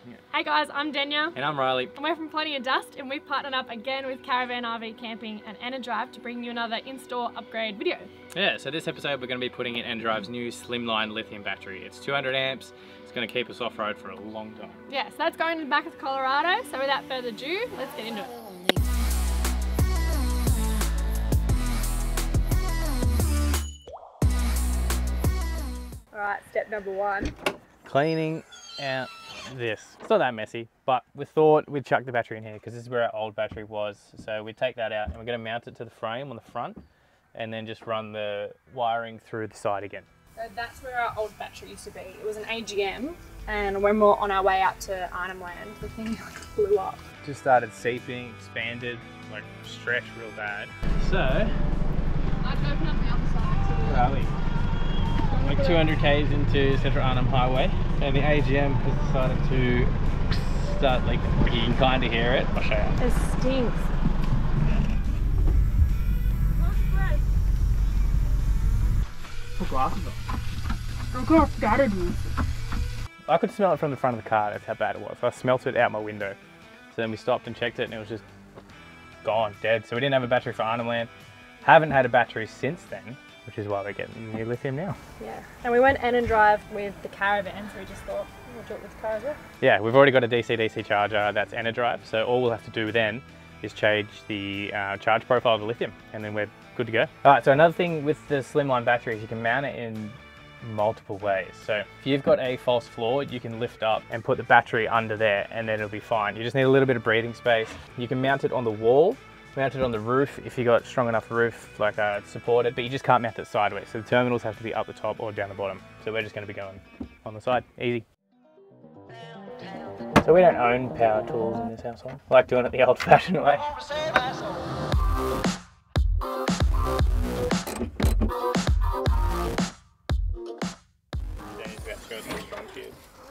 Yeah. Hey guys, I'm Denya. And I'm Riley. And we're from Plenty of Dust, and we've partnered up again with Caravan RV Camping and Enerdrive to bring you another in-store upgrade video. Yeah, so this episode we're going to be putting in Enerdrive's new slimline lithium battery. It's 200 amps. It's going to keep us off-road for a long time. Yeah, so that's going to the back of Colorado. So without further ado, let's get into it. Alright, step number one. Cleaning out this. It's not that messy, but we thought we'd chuck the battery in here because this is where our old battery was. So we take that out and we're going to mount it to the frame on the front and then just run the wiring through the side again. So that's where our old battery used to be. It was an AGM, and when we're on our way out to Arnhem Land, the thing like blew up. Just started seeping, expanded, like stretched real bad. So, I'd open up the other side. where are we? Like 200 k's into Central Arnhem Highway, and the AGM has decided to start, like, you can kind of hear it. I'll show you. It stinks. Put glasses on. I'm kind of scattered. I could smell it from the front of the car, that's how bad it was. I smelt it out my window. So then we stopped and checked it and it was just gone, dead. So we didn't have a battery for Arnhem Land. Haven't had a battery since then, which is why we're getting new lithium now. Yeah, and we went Enerdrive with the Caravan, so we just thought, we'll do it with cars. Yeah, we've already got a DC-DC charger that's Enerdrive, so all we'll have to do then is change the charge profile of the lithium, and then we're good to go. All right, so another thing with the slimline battery is you can mount it in multiple ways. So if you've got a false floor, you can lift up and put the battery under there and then it'll be fine. You just need a little bit of breathing space. You can mount it on the wall, mount it on the roof if you got strong enough roof, like supported, but you just can't mount it sideways. So the terminals have to be up the top or down the bottom. So we're just going to be going on the side, easy. So we don't own power tools in this household. I like doing it the old-fashioned way.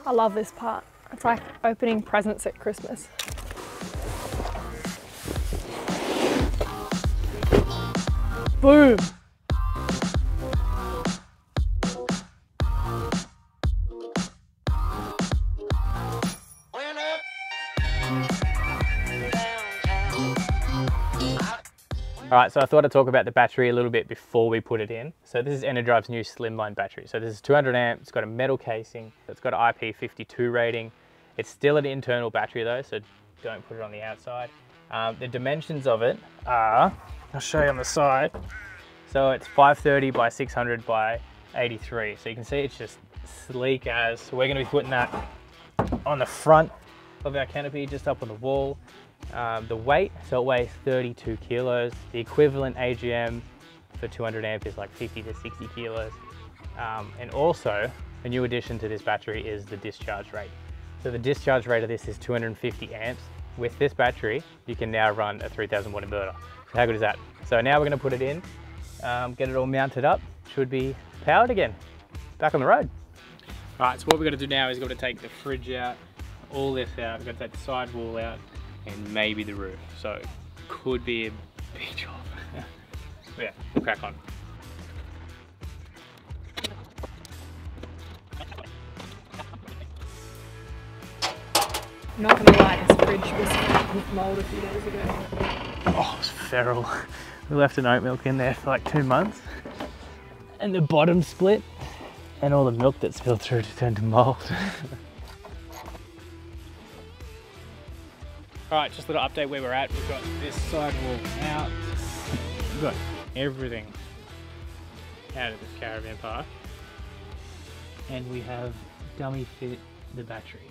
I love this part. It's like opening presents at Christmas. Boom! Alright, so I thought I'd talk about the battery a little bit before we put it in. So this is Enerdrive's new slimline battery. So this is 200 amp, it's got a metal casing, it's got an IP52 rating. It's still an internal battery though, so don't put it on the outside. The dimensions of it are, I'll show you on the side. So it's 530 by 600 by 83. So you can see it's just sleek as. So we're gonna be putting that on the front of our canopy, just up on the wall. The weight, so it weighs 32 kilos. The equivalent AGM for 200 amp is like 50 to 60 kilos. And also, a new addition to this battery is the discharge rate. So the discharge rate of this is 250 amps. With this battery, you can now run a 3000 watt inverter. So how good is that? So now we're gonna put it in, get it all mounted up, should be powered again, back on the road. All right, so what we're gonna do now is we're gonna take the fridge out, all this out, we're gonna take the side wall out, and maybe the roof. So could be a big job. But yeah, we'll crack on. Not gonna lie, this fridge was with mold a few days ago. Oh, it's feral. We left an oat milk in there for like 2 months and the bottom split and all the milk that spilled through to turn to mold. Alright, just a little update where we're at. We've got this side wall out. We've got everything out of this caravan park. And we have dummy fit the battery.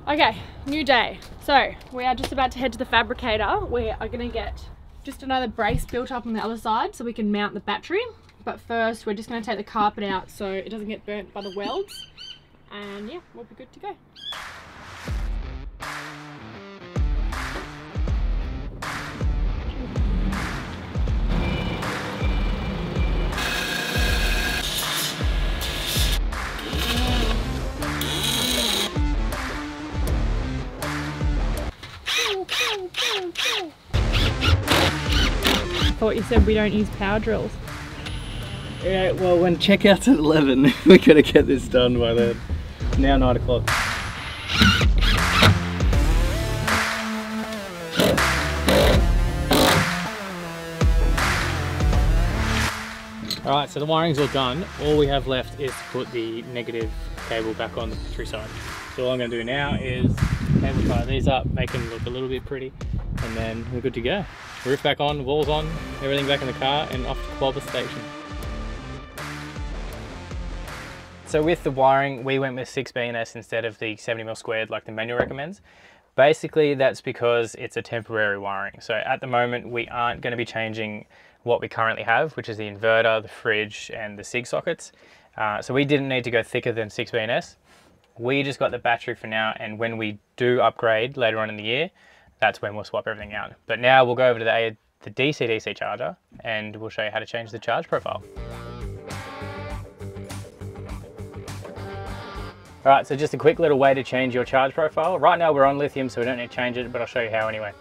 Okay, new day. So we are just about to head to the fabricator. We are gonna get just another brace built up on the other side so we can mount the battery. But first, we're just gonna take the carpet out so it doesn't get burnt by the welds. And yeah, we'll be good to go. I thought you said we don't use power drills. Yeah, well, when checkout's at 11, we're gonna get this done by then. It's now 9 o'clock. Alright, so the wiring's all done. All we have left is to put the negative cable back on the battery side. So all I'm going to do now is cable tie these up, make them look a little bit pretty, and then we're good to go. Roof back on, walls on, everything back in the car, and off to Quobba station. So with the wiring, we went with 6 BNS instead of the 70mm squared like the manual recommends. Basically, that's because it's a temporary wiring. So at the moment, we aren't going to be changing what we currently have, which is the inverter, the fridge, and the SIG sockets. So we didn't need to go thicker than 6 BNS. We just got the battery for now, and when we do upgrade later on in the year, that's when we'll swap everything out. But now we'll go over to the DC-DC charger, and we'll show you how to change the charge profile. All right, so just a quick little way to change your charge profile. Right now we're on lithium, so we don't need to change it, but I'll show you how anyway.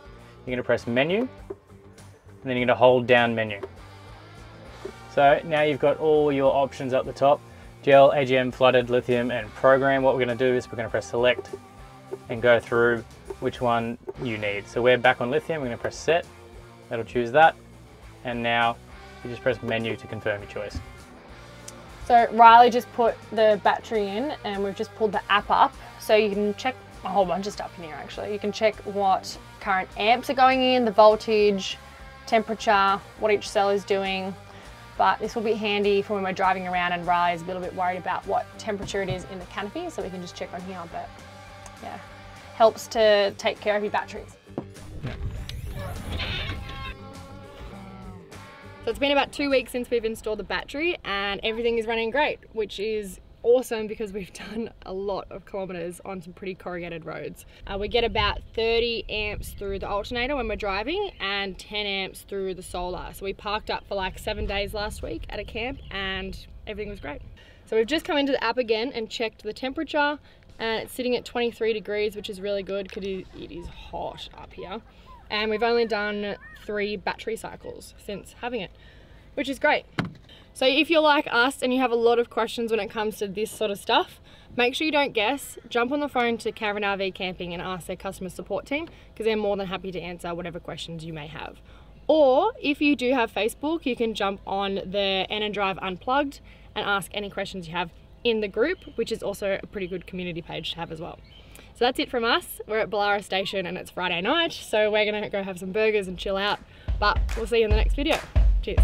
You're gonna press menu, and then you're gonna hold down menu. So now you've got all your options up the top: gel, AGM, flooded, lithium, and program. What we're gonna do is we're gonna press select and go through which one you need. So we're back on lithium, we're gonna press set, that'll choose that. And now you just press menu to confirm your choice. So Riley just put the battery in, and we've just pulled the app up. So you can check a whole bunch of stuff in here actually. You can check what current amps are going in, the voltage, temperature, what each cell is doing. But this will be handy for when we're driving around and Riley's a little bit worried about what temperature it is in the canopy, so we can just check on here. But yeah, helps to take care of your batteries. So it's been about 2 weeks since we've installed the battery, and everything is running great, which is awesome because we've done a lot of kilometers on some pretty corrugated roads. We get about 30 amps through the alternator when we're driving and 10 amps through the solar. So we parked up for like 7 days last week at a camp and everything was great. So we've just come into the app again and checked the temperature, and it's sitting at 23 degrees, which is really good because it is hot up here. And we've only done 3 battery cycles since having it, which is great. So if you're like us and you have a lot of questions when it comes to this sort of stuff, make sure you don't guess. Jump on the phone to Caravan RV Camping and ask their customer support team, because they're more than happy to answer whatever questions you may have. Or if you do have Facebook, you can jump on the Enerdrive Unplugged and ask any questions you have in the group, which is also a pretty good community page to have as well. So that's it from us. We're at Ballara Station and it's Friday night, so we're gonna go have some burgers and chill out, but we'll see you in the next video. Cheers.